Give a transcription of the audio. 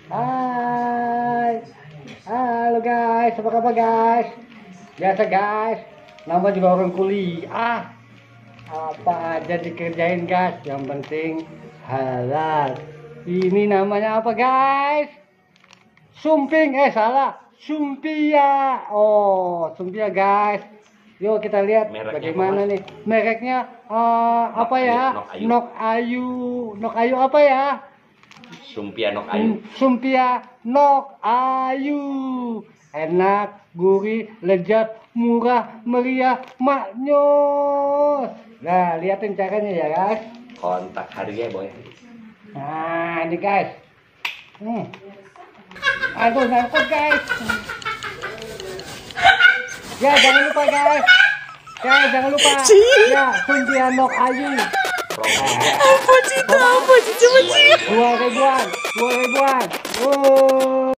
Hai. Halo guys, apa kabar guys? Biasa guys, nama juga orang kuliah. Apa aja dikerjain guys, yang penting halal. Ini namanya apa guys? Sumping, salah. Sumpia. Oh, Sumpia guys. Yuk kita lihat Mereknya bagaimana apa? nih. Mereknya apa ya? Nok Ayu. Nok Ayu apa ya? Sumpia Nok Ayu. Sumpia Nok Ayu. Enak, gurih, lezat, murah, meriah, maknyos. Nah, liatin caranya ya guys. Kontak harga boy. Nah, ini guys. Aduh, nyangkut guys. Ya, jangan lupa guys. Guys, jangan lupa. Ya, Sumpia Nok Ayu. Promonya Apa sih itu? Apa sih? Coba sih. 2 ribuan. Oh.